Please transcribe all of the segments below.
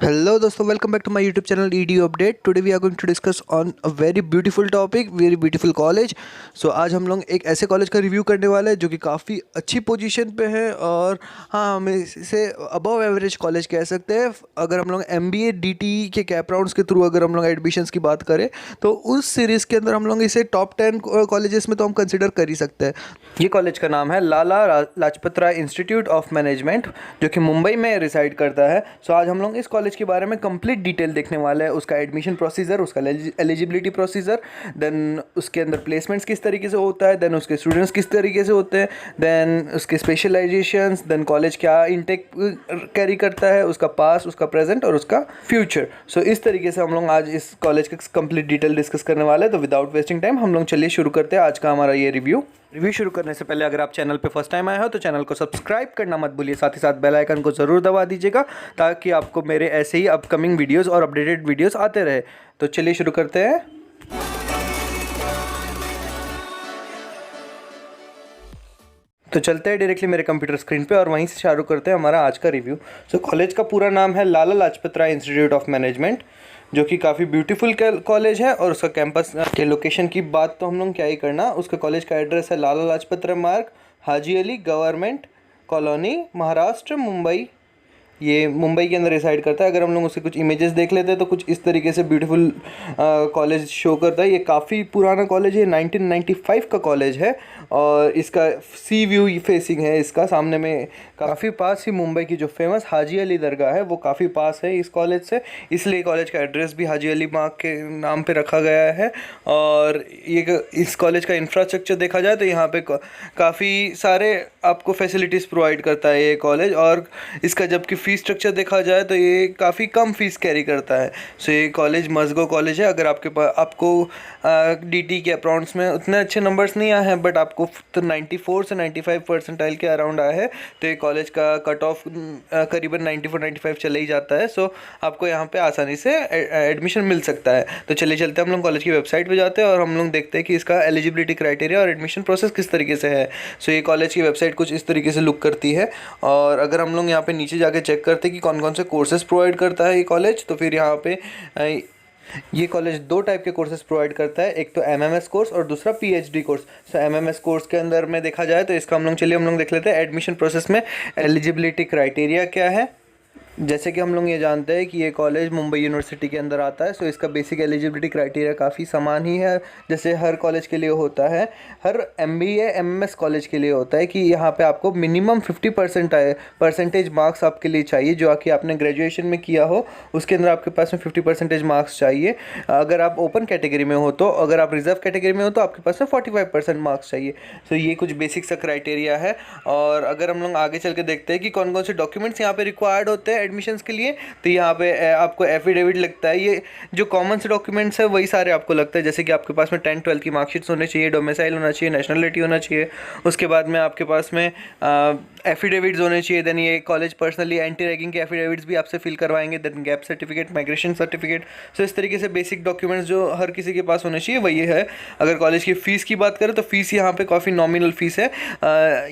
Hello दोस्तों, welcome back to my YouTube channel ED update. Today we are going to discuss on a very beautiful topic, very beautiful college. So आज हम लोग एक ऐसे college का review करने वाले हैं जो कि काफ़ी अच्छी पोजीशन पे है और हाँ, हम इसे अबव एवरेज कॉलेज कह सकते हैं। अगर हम लोग MBA DTE के कैप राउंड्स के थ्रू अगर हम लोग एडमिशन्स की बात करें तो उस सीरीज़ के अंदर हम लोग इसे टॉप 10 कॉलेजेस में तो हम कंसिडर कर ही सकते हैं। ये कॉलेज का नाम है Lala Lajpat Rai institute of management, जो कि मुंबई में रिसाइड करता है। सो आज हम लोग इस कॉलेज के बारे में कंप्लीट डिटेल देखने वाले हैं, उसका एडमिशन प्रोसीजर, उसका एलिजिबिलिटी प्रोसीजर, देन उसके अंदर प्लेसमेंट्स किस तरीके से होता है, देन उसके स्टूडेंट्स किस तरीके से होते हैं, देन उसके स्पेशलाइजेशंस, देन कॉलेज क्या इनटेक कैरी करता है, उसका पास्ट, उसका प्रेजेंट और उसका फ्यूचर। सो इस तरीके से हम लोग आज इस कॉलेज का कंप्लीट डिटेल डिस्कस करने वाले हैं। तो विदाउट वेस्टिंग टाइम हम लोग चलिए शुरू करते हैं आज का हमारा ये रिव्यू शुरू करने से पहले अगर आप चैनल पे फर्स्ट टाइम आए हो तो चैनल को सब्सक्राइब करना मत भूलिए, साथ ही साथ बेल आइकन को ज़रूर दबा दीजिएगा ताकि आपको मेरे ऐसे ही अपकमिंग वीडियोस और अपडेटेड वीडियोस आते रहे। तो चलिए शुरू करते हैं। तो चलते हैं डायरेक्टली मेरे कंप्यूटर स्क्रीन पे और वहीं से शुरू करते हैं हमारा आज का रिव्यू। सो कॉलेज का पूरा नाम है Lala Lajpat Rai institute of management, जो कि काफ़ी ब्यूटीफुल कॉलेज है। और उसका कैंपस के लोकेशन की बात तो हम लोग क्या ही करना, उसका कॉलेज का एड्रेस है लाला लाजपत राय मार्ग, हाजी अली गवर्नमेंट कॉलोनी, महाराष्ट्र, मुंबई। ये मुंबई के अंदर रिसाइड करता है। अगर हम लोग उसके कुछ इमेजेस देख लेते हैं तो कुछ इस तरीके से ब्यूटीफुल कॉलेज शो करता है। ये काफ़ी पुराना कॉलेज है, 1995 का कॉलेज है और इसका सी व्यू फेसिंग है। इसका सामने में काफ़ी पास ही मुंबई की जो फेमस हाजी अली दरगाह है वो काफ़ी पास है इस कॉलेज से, इसलिए कॉलेज का एड्रेस भी हाजी अली मार्ग के नाम पे रखा गया है। और ये इस कॉलेज का इंफ्रास्ट्रक्चर देखा जाए तो यहाँ पे काफ़ी सारे आपको फैसिलिटीज़ प्रोवाइड करता है ये कॉलेज। और इसका जबकि फ़ीस स्ट्रक्चर देखा जाए तो ये काफ़ी कम फीस कैरी करता है। सो ये कॉलेज मज़गो कॉलेज है। अगर आपके पास आपको DT के अप्राउंड्स में उतने अच्छे नंबर्स नहीं आए हैं बट आपको तो 94 से 95 परसेंटाइल के अराउंड आए हैं तो ये कॉलेज का कट ऑफ करीबन 94-95 चले ही जाता है। सो आपको यहाँ पे आसानी से एडमिशन मिल सकता है। तो चलिए चलते हैं, हम लोग कॉलेज की वेबसाइट पे जाते हैं और हम लोग देखते हैं कि इसका एलिजिबिलिटी क्राइटेरिया और एडमिशन प्रोसेस किस तरीके से है। सो ये कॉलेज की वेबसाइट कुछ इस तरीके से लुक करती है। और अगर हम लोग यहाँ पे नीचे जाके चेक करते हैं कि कौन कौन से कोर्सेज प्रोवाइड करता है ये कॉलेज, तो फिर यहाँ पे ये कॉलेज दो टाइप के कोर्सेज प्रोवाइड करता है, एक तो MMS कोर्स और दूसरा PhD कोर्स। सो MMS कोर्स के अंदर में देखा जाए तो इसका हम लोग देख लेते हैं एडमिशन प्रोसेस में एलिजिबिलिटी क्राइटेरिया क्या है। जैसे कि हम लोग ये जानते हैं कि ये कॉलेज मुंबई यूनिवर्सिटी के अंदर आता है। सो इसका बेसिक एलिजिबिलिटी क्राइटेरिया काफ़ी समान ही है जैसे हर कॉलेज के लिए होता है, हर MBA MMS कॉलेज के लिए होता है कि यहाँ पे आपको मिनिमम 50% परसेंटेज मार्क्स आपके लिए चाहिए। जो कि आपने ग्रेजुएशन में किया हो उसके अंदर आपके पास में 50% मार्क्स चाहिए। अगर आप ओपन कैटेगरी में हो तो, अगर आप रिजर्व कैटेगरी में हो तो आपके पास में 45% मार्क्स चाहिए। सो ये कुछ बेसिक सा क्राइटेरिया है। और अगर हम लोग आगे चल के देखते हैं कि कौन कौन से डॉक्यूमेंट्स यहाँ पे रिक्वायर्ड होते हैं एडमिशन्स के लिए, तो यहाँ पे आपको एफिडेविट लगता है। ये जो कॉमन से डॉक्यूमेंट्स है वही सारे आपको लगता है, जैसे कि आपके पास में 10-12 की मार्कशीट्स होने चाहिए, डोमिसाइल होना चाहिए, नेशनलिटी होना चाहिए, उसके बाद में आपके पास में एफिडेविट्स होने चाहिए। देन ये कॉलेज पर्सनली एंटी रैगिंग के एफिडेविट्स भी आपसे फिल करवाएंगे, then gap certificate, migration certificate. So इस तरीके से बेसिक डॉक्यूमेंट्स जो हर किसी के पास होने चाहिए वही है। अगर कॉलेज की फ़ीस की बात करें तो फीस यहाँ पे काफ़ी नॉमिनल फीस है।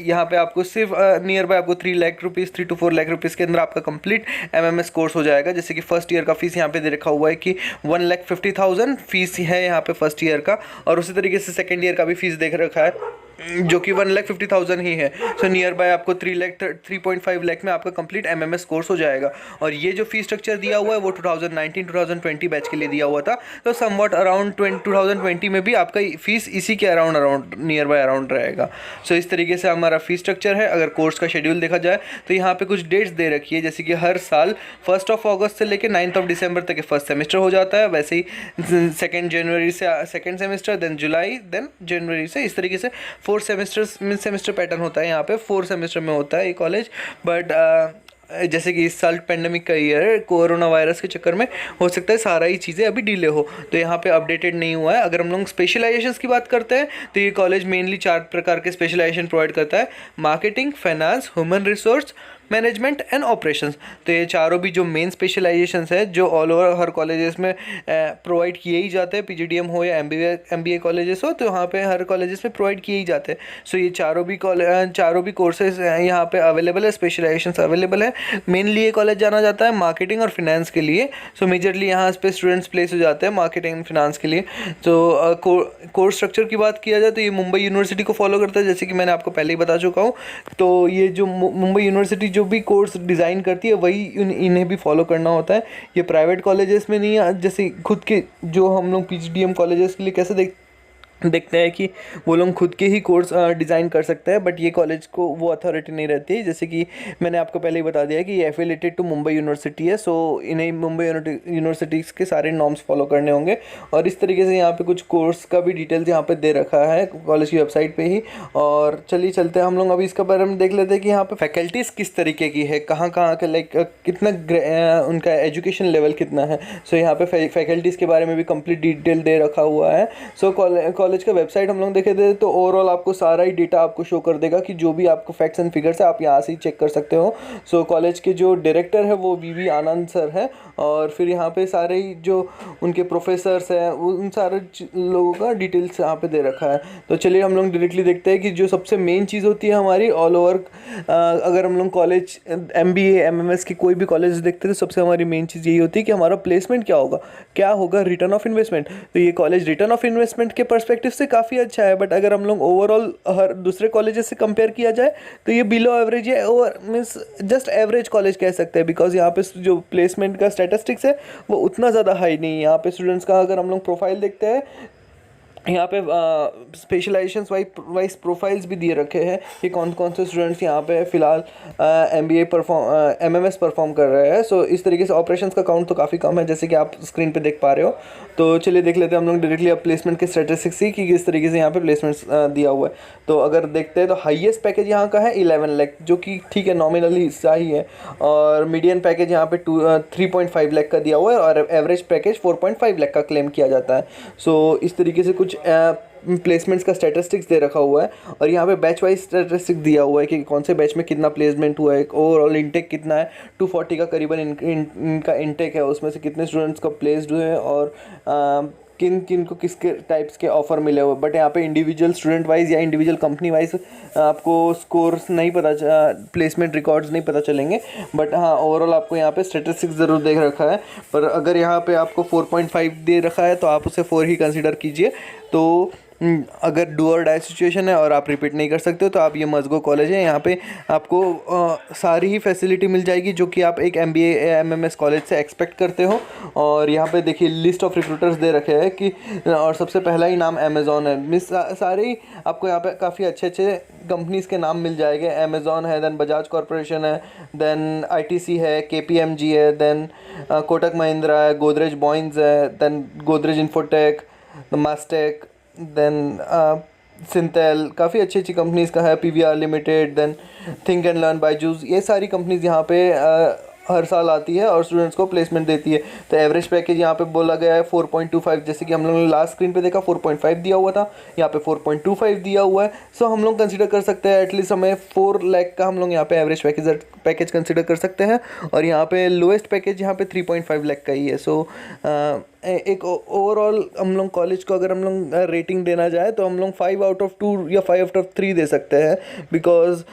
यहाँ पे आपको सिर्फ नियर बाय आपको 3 lakh rupees, 3 to 4 lakh rupees के अंदर आपका कंप्लीट MMS कोर्स हो जाएगा। जैसे कि फर्स्ट ईयर का फीस यहाँ पे दे रखा हुआ है कि 1,50,000 फीस है यहाँ पे फर्स्ट ईयर का, और उसी तरीके से सेकेंड ईयर का भी फीस देख रखा है जो कि 1,50,000 ही है। सो नियर बाय आपको 3.5 लाख में आपका कंप्लीट MMS कोर्स हो जाएगा। और ये जो फीस स्ट्रक्चर दिया हुआ है वो 2019-2020 बैच के लिए दिया हुआ था। तो समवट अराउंड 2020 में भी आपका फीस इसी के अराउंड नियर बाय अराउंड रहेगा। सो इस तरीके से हमारा फीस स्ट्रक्चर है। अगर कोर्स का शेड्यूल देखा जाए तो यहाँ पे कुछ डेट्स दे रखी है, जैसे कि हर साल 1 अगस्त से लेकर 9 दिसंबर तक फर्स्ट सेमेस्टर हो जाता है। वैसे ही 2 जनवरी से सेकेंड सेमेस्टर, देन जुलाई, देन जनवरी से, इस तरीके से 4 सेमेस्टर्स मिड सेमेस्टर पैटर्न होता है। यहाँ पे 4 सेमेस्टर में होता है ये कॉलेज। बट जैसे कि इस साल पेंडेमिक का ईयर, कोरोना वायरस के चक्कर में हो सकता है सारा ही चीज़ें अभी डिले हो, तो यहाँ पे अपडेटेड नहीं हुआ है। अगर हम लोग स्पेशलाइजेशंस की बात करते हैं तो ये कॉलेज मेनली 4 प्रकार के स्पेशलाइजेशन प्रोवाइड करता है: marketing, finance, human resource, management and operations. तो ये चारों भी जो मेन स्पेशलाइजेशंस है जो ऑल ओवर हर कॉलेजेस में प्रोवाइड किए ही जाते हैं, पीजीडीएम हो या एमबीए कॉलेजेस हो, तो यहाँ पे हर कॉलेजेस में प्रोवाइड किए ही जाते हैं। सो ये चारों भी कोर्सेज यहाँ पे अवेलेबल है, स्पेशलाइजेशंस अवेलेबल है। मेनली ये कॉलेज जाना जाता है मार्केटिंग और फिनेंस के लिए। सो मेजरली यहाँ पे स्टूडेंट्स प्लेस हो जाते हैं मार्केटिंग एंड फिनेंस के लिए। तो कोर्स स्ट्रक्चर की बात किया जाए तो ये मुंबई यूनिवर्सिटी को फॉलो करता है, जैसे कि मैंने आपको पहले ही बता चुका हूँ। तो ये जो मुंबई यूनिवर्सिटी जो भी कोर्स डिज़ाइन करती है वही इन्हें भी फॉलो करना होता है। ये प्राइवेट कॉलेजेस में नहीं है, जैसे खुद के जो हम लोग पीजीडीएम कॉलेजेस के लिए कैसे देखते हैं कि वो लोग खुद के ही कोर्स डिज़ाइन कर सकते हैं, बट ये कॉलेज को वो अथॉरिटी नहीं रहती है। जैसे कि मैंने आपको पहले ही बता दिया कि ये एफिलेटेड टू मुंबई यूनिवर्सिटी है। सो इन्हें मुंबई यूनिवर्सिटीज़ के सारे नॉर्म्स फॉलो करने होंगे। और इस तरीके से यहाँ पे कुछ कोर्स का भी डिटेल्स यहाँ पे दे रखा है कॉलेज की वेबसाइट पे ही। और चलिए चलते हैं हम लोग अभी इसके बारे में देख लेते हैं कि यहाँ पे फैकल्टीज़ किस तरीके की है, कहाँ कहाँ के लाइक कितना उनका एजुकेशन लेवल कितना है। सो यहाँ पे फैकल्टीज़ के बारे में भी कंप्लीट डिटेल दे रखा हुआ है। सो कॉलेज का वेबसाइट हम लोग देखे थे तो ओवरऑल आपको सारा ही डेटा आपको शो कर देगा कि जो भी आपको फैक्ट्स एंड फिगर्स है आप यहाँ से ही चेक कर सकते हो। सो कॉलेज के जो डायरेक्टर है वो वीवी आनंद सर है। और फिर यहाँ पे सारे ही जो उनके प्रोफेसर्स हैं उन सारे लोगों का डिटेल्स यहाँ पे दे रखा है। तो चलिए हम लोग डायरेक्टली देखते हैं कि जो सबसे मेन चीज़ होती है हमारी ऑल ओवर, अगर हम लोग कॉलेज एमबीए एमएमएस की कोई भी कॉलेज देखते हैं तो सबसे हमारी मेन चीज़ यही होती है कि हमारा प्लेसमेंट क्या होगा रिटर्न ऑफ इन्वेस्टमेंट। तो ये कॉलेज रिटर्न ऑफ इन्वेस्टमेंट के पर्सपेक्टिव से काफ़ी अच्छा है, बट अगर हम लोग ओवरऑल हर दूसरे कॉलेजेस से कंपेयर किया जाए तो ये बिलो एवरेज है, और मीन्स जस्ट एवरेज कॉलेज कह सकते हैं। बिकॉज यहाँ पे जो प्लेसमेंट का स्टैटिस्टिक्स है वो उतना ज़्यादा हाई नहीं है। यहाँ पे स्टूडेंट्स का अगर हम लोग प्रोफाइल देखते हैं, यहाँ पे स्पेशलाइजेशंस वाइज प्रोफाइल्स भी दिए रखे हैं कि कौन कौन से स्टूडेंट्स यहाँ पे फ़िलहाल एमबीए एमएमएस परफॉर्म कर रहे हैं। सो इस तरीके से ऑपरेशंस का काउंट तो काफ़ी कम है, जैसे कि आप स्क्रीन पे देख पा रहे हो। तो चलिए देख लेते हैं हम लोग डायरेक्टली अब प्लेसमेंट के स्टैटिस्टिक्स ही कि किस तरीके से यहाँ पे प्लेसमेंट्स दिया हुआ है। तो अगर देखते हैं तो हाईएस्ट पैकेज यहाँ का है 11 लाख, जो कि ठीक है नॉमिनली हिस्सा ही है। और मीडियन पैकेज यहाँ पे 3.5 लाख का दिया हुआ है, और एवरेज पैकेज 4.5 लाख का क्लेम किया जाता है। सो इस तरीके से कुछ प्लेसमेंट्स का स्टैटिस्टिक्स दे रखा हुआ है। और यहाँ पे बैच वाइज स्टैटिस्टिक्स दिया हुआ है कि कौन से बैच में कितना प्लेसमेंट हुआ है, ओवरऑल इनटेक कितना है, 240 का करीबन इनका इनटेक है, उसमें से कितने स्टूडेंट्स का प्लेस्ड हुए हैं और किन किन को किसके टाइप्स के ऑफर मिले हुए। बट यहाँ पे इंडिविजुअल स्टूडेंट वाइज या इंडिविजुअल कंपनी वाइज आपको स्कोर्स नहीं पता, प्लेसमेंट रिकॉर्ड्स नहीं पता चलेंगे। बट हाँ ओवरऑल आपको यहाँ पे स्टैटिस्टिक्स ज़रूर देख रखा है। पर अगर यहाँ पे आपको 4.5 दे रखा है तो आप उसे 4 ही कंसिडर कीजिए। तो अगर डू और डाई सिचुएशन है और आप रिपीट नहीं कर सकते हो तो आप ये मज़गो कॉलेज है, यहाँ पे आपको सारी ही फैसिलिटी मिल जाएगी जो कि आप एक एमबीए एमएमएस कॉलेज से एक्सपेक्ट करते हो। और यहाँ पे देखिए लिस्ट ऑफ रिक्रूटर्स दे रखे हैं कि, और सबसे पहला ही नाम अमेज़ॉन है। मिस सारे ही आपको यहाँ पे काफ़ी अच्छे कंपनीज़ के नाम मिल जाएंगे। अमेज़ॉन है, देन बजाज कॉरपोरेशन है, देन आईटीसी है, केपीएमजी है, देन कोटक महिंद्रा है, गोदरेज बॉइंस है, then Godrej Infotech, Mastek, then Syntel, काफ़ी अच्छी अच्छी कंपनीज़ का है, PVR limited, then Think and Learn, Byju's, ये सारी कंपनीज़ यहाँ पे हर साल आती है और स्टूडेंट्स को प्लेसमेंट देती है। तो एवरेज पैकेज यहाँ पे बोला गया है 4.25, जैसे कि हम लोगों ने लास्ट स्क्रीन पे देखा 4.5 दिया हुआ था, यहाँ पे 4.25 दिया हुआ है। सो हम लोग कंसिडर कर सकते हैं एटलीस्ट हमें 4 लाख का हम लोग यहाँ पे एवरेज पैकेज कंसिडर कर सकते हैं। और यहाँ पे लोएस्ट पैकेज यहाँ पे 3.5 लाख का ही है। सो एक ओवरऑल हम लोग कॉलेज को अगर हम लोग रेटिंग देना जाए तो हम लोग 5 आउट ऑफ 2 या 5 आउट ऑफ 3 दे सकते हैं। बिकॉज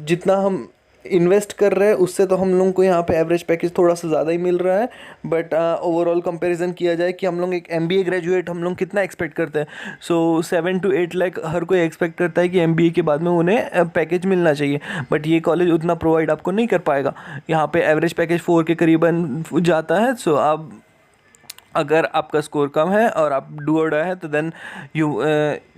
जितना हम इन्वेस्ट कर रहे हैं उससे तो हम लोग को यहाँ पे एवरेज पैकेज थोड़ा सा ज़्यादा ही मिल रहा है। बट ओवरऑल कंपैरिजन किया जाए कि हम लोग एक एमबीए ग्रेजुएट हम लोग कितना एक्सपेक्ट करते हैं। सो 7 to 8 लाख हर कोई एक्सपेक्ट करता है कि एमबीए के बाद में उन्हें पैकेज मिलना चाहिए, बट ये कॉलेज उतना प्रोवाइड आपको नहीं कर पाएगा। यहाँ पे एवरेज पैकेज 4 के करीबन जाता है। सो आप अगर आपका स्कोर कम है और आप डू और डाई है तो then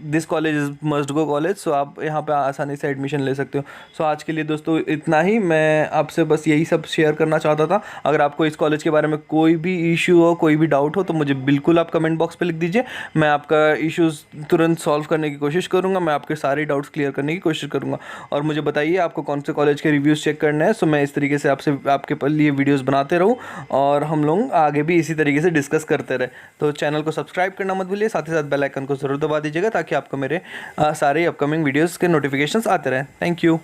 this college is must go college. So आप यहाँ पे आसानी से एडमिशन ले सकते हो। सो आज के लिए दोस्तों इतना ही, मैं आपसे बस यही सब शेयर करना चाहता था। अगर आपको इस कॉलेज के बारे में कोई भी इशू हो, कोई भी डाउट हो तो मुझे बिल्कुल आप कमेंट बॉक्स पे लिख दीजिए। मैं आपका इश्यूज़ तुरंत सॉल्व करने की कोशिश करूँगा, मैं आपके सारे डाउट्स क्लियर करने की कोशिश करूँगा। और मुझे बताइए आपको कौन से कॉलेज के रिव्यूज़ चेक करने हैं। सो मैं इस तरीके से आपके लिए वीडियोज़ बनाते रहूँ और हम लोग आगे भी इसी तरीके से डिस्कस करते रहे। तो चैनल को सब्सक्राइब करना मत भूलिए, साथ ही साथ बेल आइकन को जरूर दबा दीजिएगा ताकि आपको मेरे सारे अपकमिंग वीडियोस के नोटिफिकेशंस आते रहें। Thank you.